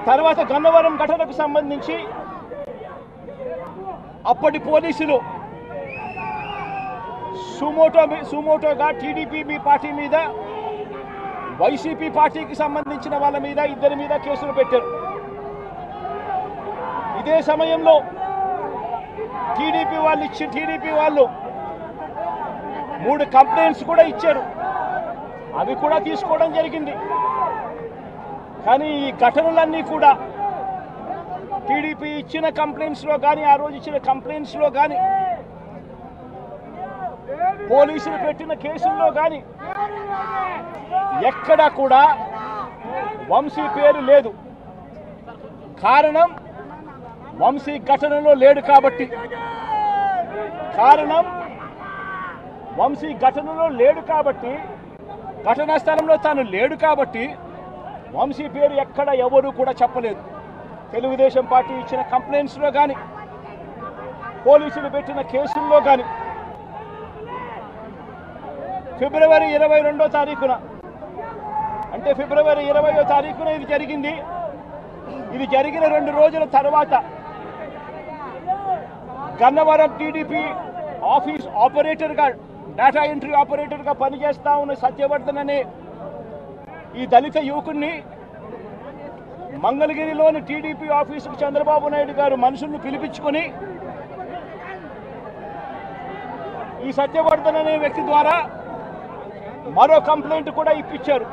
తర్వాత గన్నవరం ఘటనకు సంబంధించి అప్పటి పోలీసులు సుమోటోగా టీడీపీ పార్టీ మీద, వైసీపీ పార్టీకి సంబంధించిన వాళ్ళ మీద, ఇద్దరి మీద కేసులు పెట్టారు. ఇదే సమయంలో టీడీపీ వాళ్ళు 3 కంప్లైంట్స్ కూడా ఇచ్చారు. అవి కూడా తీసుకోవడం జరిగింది. కానీ ఈ ఘటనలన్నీ కూడా టీడీపీ ఇచ్చిన కంప్లైంట్స్లో కానీ, ఆ రోజు ఇచ్చిన కంప్లైంట్స్లో కానీ, పోలీసులు పెట్టిన కేసుల్లో కానీ ఎక్కడా కూడా వంశీ పేరు లేదు. కారణం వంశీ ఘటనలో లేడు కాబట్టి. ఘటనా స్థలంలో తాను లేడు కాబట్టి వంశీ పేరు ఎక్కడ ఎవరు కూడా చెప్పలేదు. తెలుగుదేశం పార్టీ ఇచ్చిన కంప్లైంట్స్లో కానీ, పోలీసులు పెట్టిన కేసుల్లో కానీ. ఫిబ్రవరి 22వ తారీఖున, అంటే ఫిబ్రవరి 20వ తారీఖున ఇది జరిగింది. ఇది జరిగిన 2 రోజుల తర్వాత గన్నవరం టీడీపీ ఆఫీస్ ఆపరేటర్గా, డేటా ఎంట్రీ ఆపరేటర్గా పనిచేస్తా ఉన్న సత్యవర్ధన్ అనే ఈ దళిత యువకుడిని మంగళగిరిలోని టీడీపీ ఆఫీసుకు చంద్రబాబు నాయుడు గారు మనుషులను పిలిపించుకొని ఈ సత్యవర్ధన్ అనే వ్యక్తి ద్వారా మరో కంప్లైంట్ కూడా ఇప్పించారు.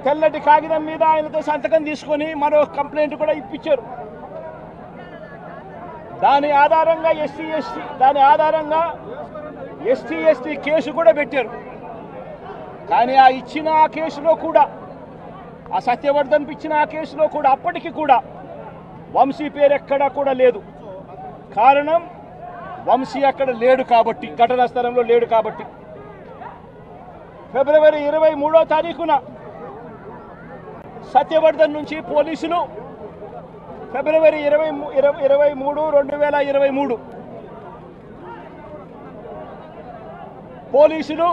తెల్లటి కాగితం మీద ఆయనతో సంతకం తీసుకొని మరో కంప్లైంట్ కూడా ఇప్పించారు. దాని ఆధారంగా ఎస్టీ ఎస్టీ కేసు కూడా పెట్టారు. కానీ ఆ కేసులో కూడా, ఆ సత్యవర్ధన్ ఇచ్చిన ఆ కేసులో కూడా అప్పటికి కూడా వంశీ పేరు ఎక్కడా కూడా లేదు. కారణం వంశీ అక్కడ లేడు కాబట్టి, ఘటనా స్థలంలో లేడు కాబట్టి. ఫిబ్రవరి 23వ తారీఖున సత్యవర్ధన్ నుంచి పోలీసులు ఫిబ్రవరి 2023 పోలీసులు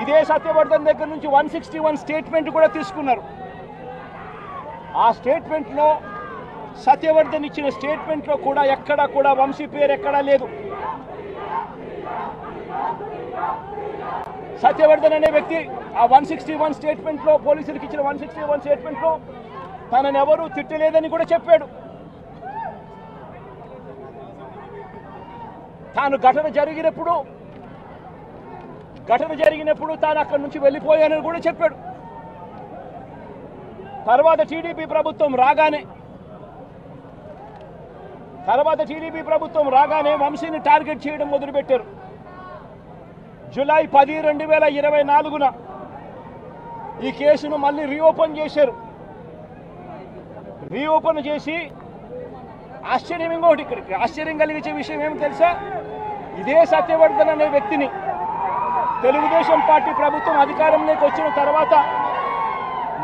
ఇదే సత్యవర్ధన్ దగ్గర నుంచి 161 స్టేట్మెంట్ కూడా తీసుకున్నారు. ఆ స్టేట్మెంట్లో, సత్యవర్ధన్ ఇచ్చిన స్టేట్మెంట్లో కూడా ఎక్కడా కూడా వంశీ పేరు ఎక్కడా లేదు. సత్యవర్ధన్ అనే వ్యక్తి ఆ 161 స్టేట్మెంట్లో, పోలీసులకు ఇచ్చిన 161 స్టేట్మెంట్లో తనని ఎవరూ తిట్టలేదని కూడా చెప్పాడు. తాను ఘటన జరిగినప్పుడు తాను అక్కడి నుంచి వెళ్ళిపోయానని కూడా చెప్పాడు. తర్వాత టీడీపీ ప్రభుత్వం రాగానే వంశీని టార్గెట్ చేయడం మొదలుపెట్టారు. జూలై 10, 2024న ఈ కేసును మళ్ళీ రీఓపెన్ చేశారు. రీఓపెన్ చేసి ఆశ్చర్యం కలిగించే విషయం ఏమి తెలుసా? ఇదే సత్యవర్ధన్ అనే వ్యక్తిని తెలుగుదేశం పార్టీ ప్రభుత్వం అధికారంలోకి వచ్చిన తర్వాత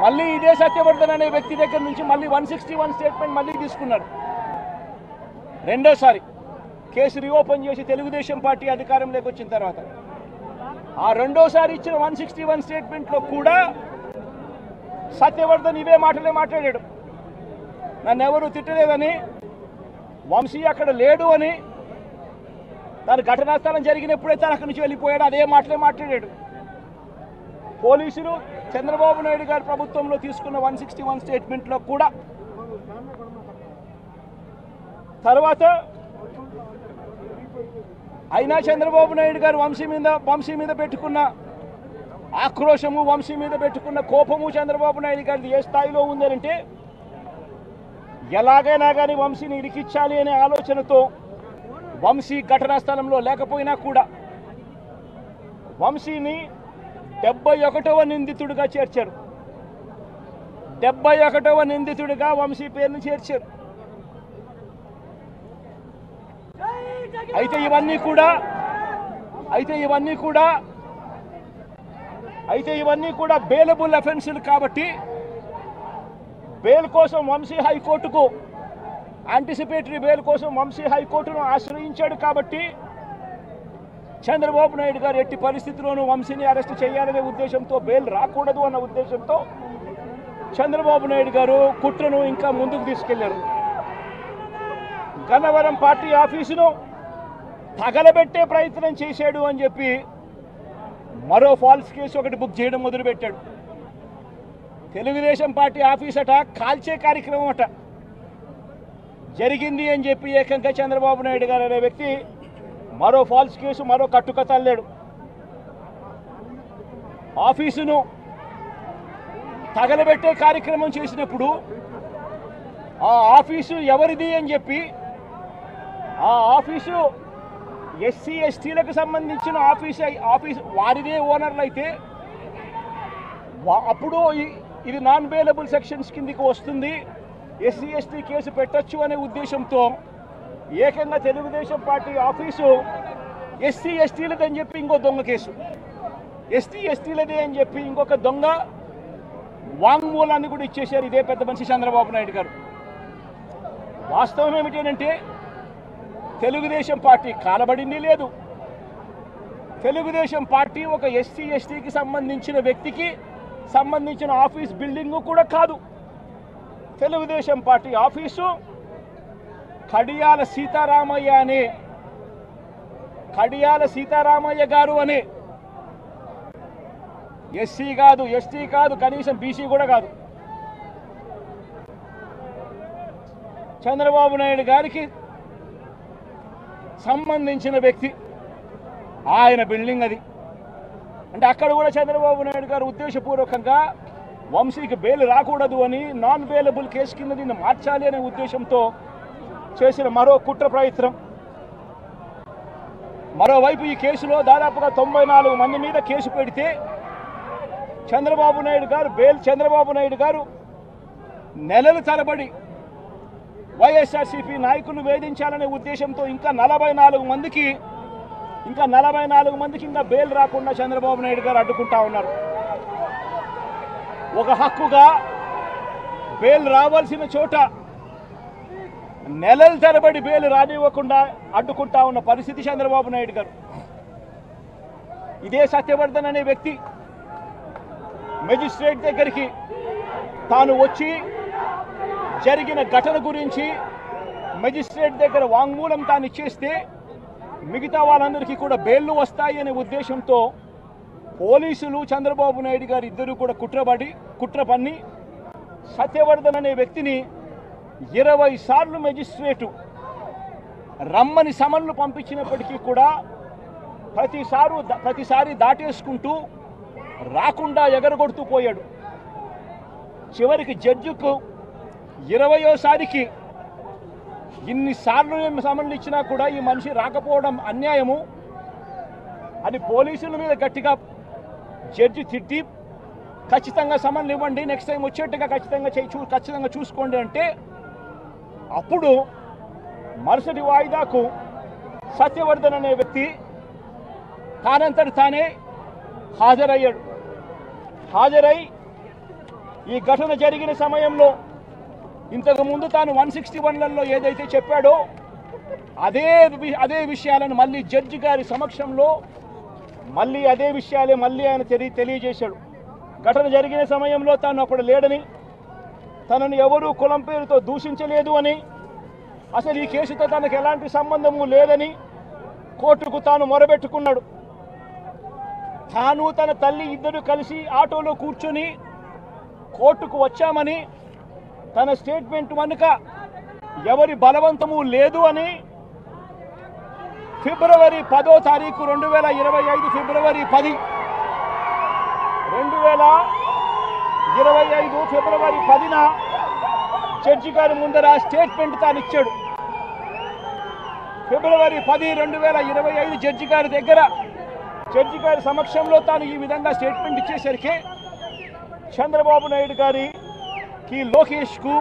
మళ్ళీ ఇదే సత్యవర్ధన్ అనే వ్యక్తి దగ్గర నుంచి మళ్ళీ 161 స్టేట్మెంట్ మళ్ళీ తీసుకున్నారు. రెండోసారి కేసు రీఓపెన్ చేసి తెలుగుదేశం పార్టీ అధికారంలోకి వచ్చిన తర్వాత ఆ రెండోసారి ఇచ్చిన 161 స్టేట్మెంట్లో కూడా సత్యవర్ధన్ ఇవే మాటలే మాట్లాడాడు. నన్ను ఎవరు తిట్టలేదని, వంశీ అక్కడ లేడు అని, తన ఘటనా స్థలం జరిగినప్పుడే తను అక్కడి నుంచి వెళ్ళిపోయాడు, అదే మాటలే మాట్లాడాడు. పోలీసులు చంద్రబాబు నాయుడు గారి ప్రభుత్వంలో తీసుకున్న 161 స్టేట్మెంట్లో కూడా తర్వాత అయినా చంద్రబాబు నాయుడు గారు వంశీ మీద పెట్టుకున్న ఆక్రోశము, వంశీ మీద పెట్టుకున్న కోపము చంద్రబాబు నాయుడు గారిది ఏ స్థాయిలో ఉందంటే, ఎలాగైనా కానీ వంశీని ఇరికించాలి అనే ఆలోచనతో వంశీ ఘటనా స్థలంలో లేకపోయినా కూడా వంశీని 71వ నిందితుడిగా చేర్చారు. 71వ నిందితుడిగా వంశీ పేరును చేర్చారు. అయితే ఇవన్నీ కూడా బెయిలబుల్ అఫెన్సులు కాబట్టి బెయిల్ కోసం వంశీ హైకోర్టుకు, యాంటిసిపేటరీ బెయిల్ కోసం వంశీ హైకోర్టును ఆశ్రయించాడు. కాబట్టి చంద్రబాబు నాయుడు గారు ఎట్టి పరిస్థితుల్లోనూ వంశీని అరెస్ట్ చేయాలనే ఉద్దేశంతో, బెయిల్ రాకూడదు అన్న ఉద్దేశంతో చంద్రబాబు నాయుడు గారు కుట్రను ఇంకా ముందుకు తీసుకెళ్లారు. గన్నవరం పార్టీ ఆఫీసును తగలబెట్టే ప్రయత్నం చేశాడు అని చెప్పి మరో ఫాల్స్ కేసు ఒకటి బుక్ చేయడం మొదలుపెట్టాడు. తెలుగుదేశం పార్టీ ఆఫీస్ అట కాల్చే కార్యక్రమం అట జరిగింది అని చెప్పి ఏకంగా చంద్రబాబు నాయుడు గారు అనే వ్యక్తి మరో ఫాల్స్ కేసు, మరో కట్టుకథ అల్లాడు. ఆఫీసును తగలబెట్టే కార్యక్రమం చేసినప్పుడు ఆ ఆఫీసు ఎవరిది అని చెప్పి, ఆ ఆఫీసు ఎస్సీ ఎస్టీలకు సంబంధించిన ఆఫీసు వారిదే ఓనర్లు అయితే అప్పుడు ఇది నాన్ బెయిలబుల్ సెక్షన్స్ కిందికి వస్తుంది, ఎస్సీ ఎస్టీ కేసు పెట్టచ్చు అనే ఉద్దేశంతో ఏకంగా తెలుగుదేశం పార్టీ ఆఫీసు ఎస్సీ ఎస్టీలదని చెప్పి ఇంకో దొంగ కేసు, ఎస్టీ ఎస్టీలదే అని చెప్పి ఇంకొక దొంగ వాంగ్మూలాన్ని కూడా ఇచ్చేశారు ఇదే పెద్ద మనిషి చంద్రబాబు నాయుడు గారు. వాస్తవం ఏమిటంటే తెలుగుదేశం పార్టీ కాలబడింది లేదు. తెలుగుదేశం పార్టీ ఒక ఎస్సీ ఎస్టీకి సంబంధించిన వ్యక్తికి సంబంధించిన ఆఫీస్ బిల్డింగ్ కూడా కాదు. తెలుగుదేశం పార్టీ ఆఫీసు కడియాల సీతారామయ్య గారు అనే ఎస్సీ కాదు, ఎస్టీ కాదు, కనీసం బీసీ కూడా కాదు, చంద్రబాబు నాయుడు గారికి సంబంధించిన వ్యక్తి ఆయన బిల్డింగ్ అది. అంటే అక్కడ కూడా చంద్రబాబు నాయుడు గారు ఉద్దేశపూర్వకంగా వంశీకి బెయిల్ రాకూడదు అని నాన్ బెయిలబుల్ కేసు కింద దీన్ని మార్చాలి అనే ఉద్దేశంతో చేసిన మరో కుట్ర ప్రయత్నం. మరోవైపు ఈ కేసులో దాదాపుగా 94 మంది మీద కేసు పెడితే చంద్రబాబు నాయుడు గారు నెలల తరబడి వైఎస్ఆర్సీపీ నాయకులు వేధించాలనే ఉద్దేశంతో ఇంకా 44 మందికి ఇంకా బెయిల్ రాకుండా చంద్రబాబు నాయుడు గారు అడ్డుకుంటా ఉన్నారు. ఒక హక్కుగా బెయిల్ రావాల్సిన చోట నెలల తరబడి బెయిల్ రానివ్వకుండా అడ్డుకుంటా ఉన్న పరిస్థితి చంద్రబాబు నాయుడు గారు. ఇదే సత్యవర్ధన్ అనే వ్యక్తి మెజిస్ట్రేట్ దగ్గరికి తాను వచ్చి జరిగిన ఘటన గురించి మెజిస్ట్రేట్ దగ్గర వాంగ్మూలం తాను ఇచ్చేస్తే మిగతా వాళ్ళందరికీ కూడా బెయిల్లు వస్తాయి అనే ఉద్దేశంతో పోలీసులు చంద్రబాబు నాయుడు గారు ఇద్దరు కూడా కుట్ర పన్ని సత్యవర్ధన్ అనే వ్యక్తిని 20 సార్లు మెజిస్ట్రేటు రమ్మని సమన్లు పంపించినప్పటికీ కూడా ప్రతిసారి దాటేసుకుంటూ రాకుండా ఎగరగొడుతూ పోయాడు. చివరికి జడ్జికు 20వ ఇన్నిసార్లు సమన్లు ఇచ్చినా కూడా ఈ మనిషి రాకపోవడం అన్యాయము అని పోలీసుల మీద గట్టిగా జడ్జి తిట్టి ఖచ్చితంగా సమన్లు ఇవ్వండి, నెక్స్ట్ టైం వచ్చేట్టుగా ఖచ్చితంగా చూసుకోండి అంటే అప్పుడు మరుసటి వాయిదాకు సత్యవర్ధన్ అనే వ్యక్తి తానంతటి తానే హాజరై ఈ ఘటన జరిగిన సమయంలో ఇంతకు ముందు తాను 161లలో ఏదైతే చెప్పాడో అదే విషయాలను మళ్ళీ జడ్జి గారి సమక్షంలో అదే విషయాలే ఆయన తెలియజేశాడు. ఘటన జరిగిన సమయంలో తాను అప్పుడు లేడని, తనను ఎవరూ కులం పేరుతో దూషించలేదు అని, అసలు ఈ కేసుతో తనకు ఎలాంటి సంబంధము లేదని కోర్టుకు తాను మొరబెట్టుకున్నాడు. తాను తన తల్లి ఇద్దరు కలిసి ఆటోలో కూర్చొని కోర్టుకు వచ్చామని, తన స్టేట్మెంట్ వెనుక ఎవరి బలవంతము లేదు అని ఫిబ్రవరి 10వ తారీఖు 2025 ఫిబ్రవరి 10 2025 ఫిబ్రవరి 10న జడ్జి గారి ముందర స్టేట్మెంట్ తాను ఇచ్చాడు. ఫిబ్రవరి 10, 2025 జడ్జి గారి సమక్షంలో తాను ఈ విధంగా స్టేట్మెంట్ ఇచ్చేసరికి చంద్రబాబు నాయుడు గారికి, లోకేష్కు,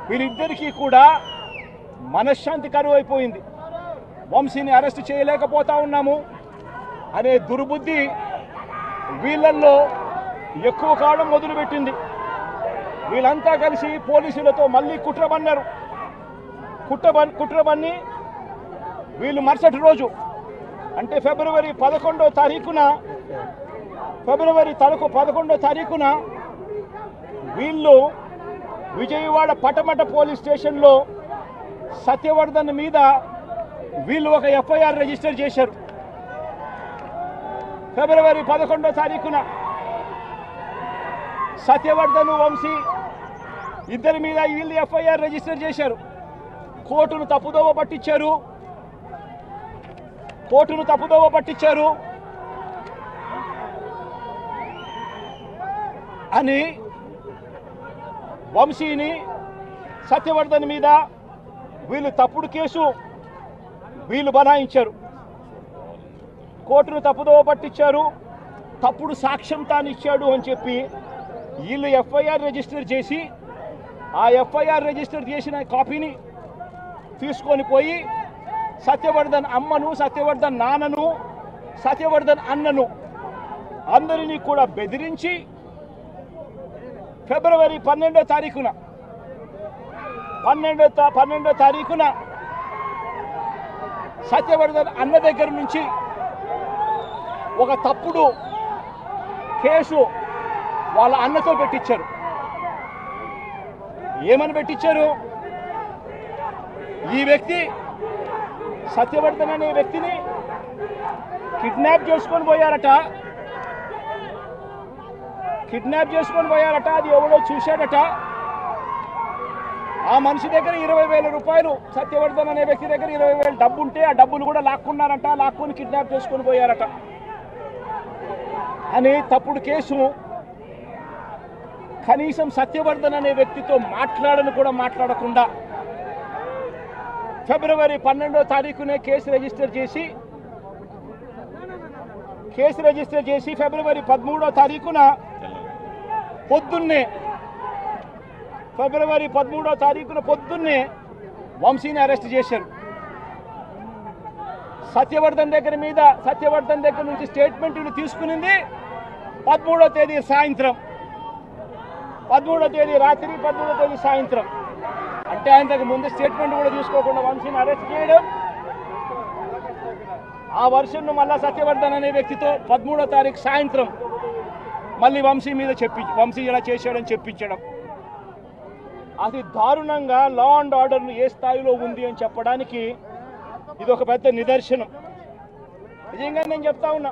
వీరిద్దరికీ కూడా మనశ్శాంతి కరువు అయిపోయింది. వంశీని అరెస్ట్ చేయలేకపోతా ఉన్నాము అనే దుర్బుద్ధి వీళ్ళల్లో ఎక్కువ కావడం మొదలుపెట్టింది. వీళ్ళంతా కలిసి పోలీసులతో మళ్ళీ కుట్రబన్నారు. కుట్రబన్ని వీళ్ళు మరుసటి రోజు అంటే ఫిబ్రవరి 11వ తారీఖున వీళ్ళు విజయవాడ పటమట పోలీస్ స్టేషన్లో సత్యవర్ధన్ మీద వీళ్ళు ఒక ఎఫ్ఐఆర్ రిజిస్టర్ చేశారు. ఫిబ్రవరి 11వ తారీఖున సత్యవర్ధన్ వంశీ ఇద్దరి మీద వీళ్ళు ఎఫ్ఐఆర్ రిజిస్టర్ చేశారు. కోర్టును తప్పుదోవ పట్టించారు అని వంశీని సత్యవర్ధన్ మీద వీళ్ళు తప్పుడు కేసు వీళ్ళు బనాయించారు. కోర్టును తప్పుదోవ పట్టించారు, తప్పుడు సాక్ష్యం తాను ఇచ్చాడు అని చెప్పి వీళ్ళు ఎఫ్ఐఆర్ రిజిస్టర్ చేసి ఆ ఎఫ్ఐఆర్ రిజిస్టర్ చేసిన కాపీని తీసుకొని పోయి సత్యవర్ధన్ అమ్మను, సత్యవర్ధన్ నాన్నను, సత్యవర్ధన్ అన్నను అందరినీ కూడా బెదిరించి ఫిబ్రవరి 12వ తారీఖున సత్యవర్ధన్ అన్న దగ్గర నుంచి ఒక తప్పుడు కేసు వాళ్ళ అన్నతో పెట్టించారు. ఏమని పెట్టించారు? ఈ వ్యక్తి సత్యవర్ధన్ అనే వ్యక్తిని కిడ్నాప్ చేసుకొని పోయారట. అది ఎవడో చూశాడట. ఆ మనిషి దగ్గర 20,000 రూపాయలు, సత్యవర్ధన్ అనే వ్యక్తి దగ్గర 20,000 డబ్బు ఉంటే ఆ డబ్బులు కూడా లాక్కున్నారట. లాక్కొని కిడ్నాప్ చేసుకొని పోయారట అని తప్పుడు కేసు. కనీసం సత్యవర్ధన్ అనే వ్యక్తితో మాట్లాడకుండా ఫిబ్రవరి 12వ తారీఖునే కేసు రిజిస్టర్ చేసి ఫిబ్రవరి 13వ తారీఖున పొద్దున్నే వంశీని అరెస్ట్ చేశారు. సత్యవర్ధన్ దగ్గర నుంచి స్టేట్మెంట్లు తీసుకునింది 13వ తేదీ సాయంత్రం, 13వ తేదీ రాత్రి, 13వ తేదీ సాయంత్రం. అంటే ఆయనకు ముందు స్టేట్మెంట్ కూడా తీసుకోకుండా వంశీని అరెస్ట్ చేయడం, ఆ వర్షన్ను మళ్ళా సత్యవర్ధన్ అనే వ్యక్తితో 13వ తారీఖు సాయంత్రం మళ్ళీ వంశీ ఇలా చేశాడని చెప్పించడం. అది దారుణంగా లా అండ్ ఆర్డర్ను ఏ స్థాయిలో ఉంది అని చెప్పడానికి ఇది ఒక పెద్ద నిదర్శనం. నిజంగా నేను చెప్తా ఉన్నా,